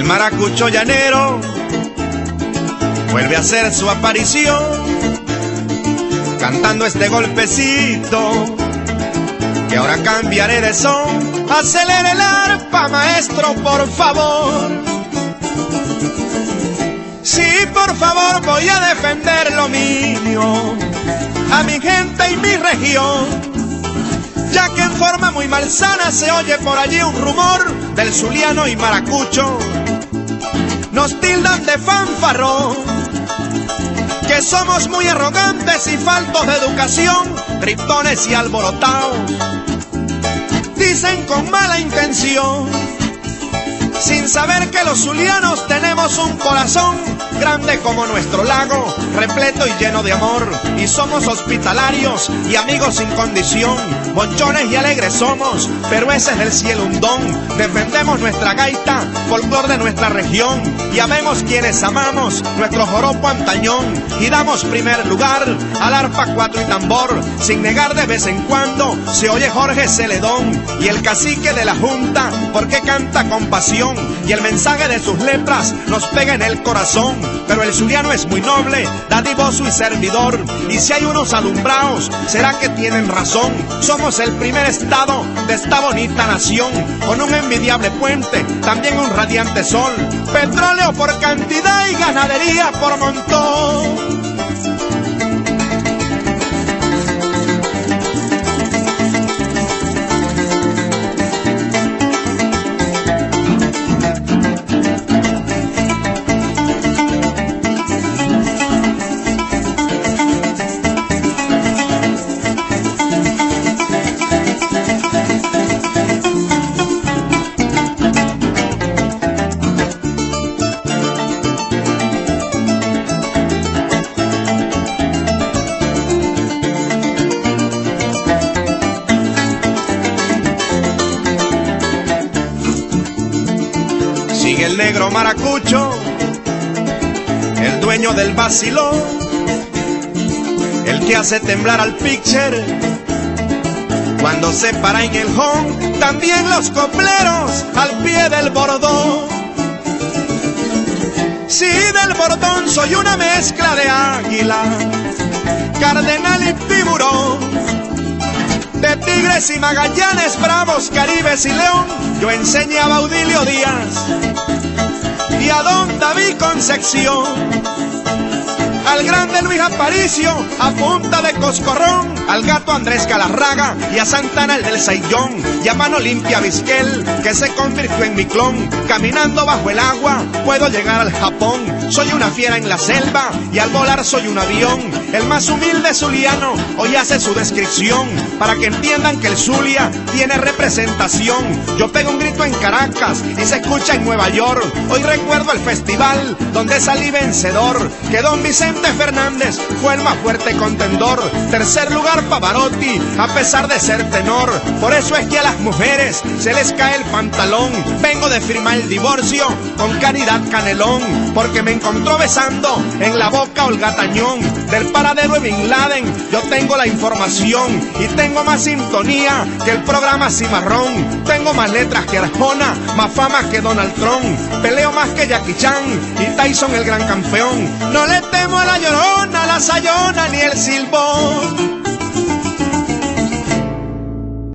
maracucho llanero vuelve a hacer su aparición, cantando este golpecito que ahora cambiaré de son. Acelere el arpa, maestro, por favor. Sí, por favor, voy a defender lo mío, a mi gente y mi región, ya que en forma muy malsana se oye por allí un rumor del zuliano y maracucho. Nos tildan de fanfarrón, que somos muy arrogantes y faltos de educación, gritones y alborotados. Dicen con mala intención, sin saber que los zulianos tenemos un corazón grande como nuestro lago, repleto y lleno de amor, y somos hospitalarios y amigos sin condición. Bonchones y alegres somos, pero ese es del cielo un don. Defendemos nuestra gaita, folclor de nuestra región, y amemos quienes amamos nuestro joropo antañón, y damos primer lugar al arpa, cuatro y tambor, sin negar de vez en cuando se oye Jorge Celedón y el cacique de la junta, porque canta con pasión, y el mensaje de sus letras nos pega en el corazón. Pero el zuliano es muy noble, dadivoso y servidor, y si hay unos alumbrados, será que tienen razón. Somos el primer estado de esta bonita nación, con un envidiable puente, también un radiante sol, petróleo por cantidad y ganadería por montón. Sigue el negro maracucho, el dueño del vacilón, el que hace temblar al pitcher cuando se para en el home. También los copleros al pie del bordón. Sí, del bordón soy una mezcla de águila, cardenal y tiburón, de Tigres y Magallanes, Bravos, Caribes y León. Yo enseñé a Baudilio Díaz y a don David Concepción, al grande Luis Aparicio a punta de coscorrón, al gato Andrés Galarraga y a Santana el del Saillón, y a Mano Limpia Vizquel, que se convirtió en mi clon. Caminando bajo el agua puedo llegar al Japón, soy una fiera en la selva y al volar soy un avión. El más humilde zuliano hoy hace su descripción, para que entiendan que el Zulia tiene representación. Yo pego un grito en Caracas y se escucha en Nueva York. Hoy recuerdo el festival donde salí vencedor, que don Vicente Fernández fue el más fuerte contendor. Tercer lugar Pavarotti, a pesar de ser tenor. Por eso es que a las mujeres se les cae el pantalón. Vengo de firmar el divorcio con Caridad Canelón, porque me encontró besando en la boca Olga Tañón. Del paradero de Bin Laden yo tengo la información, y tengo más sintonía que el programa Cimarrón. Tengo más letras que Arjona, más fama que Donald Trump. Peleo más que Jackie Chan y Tyson el gran campeón. No le temo a la Llorona, la Sayona ni el Silbón.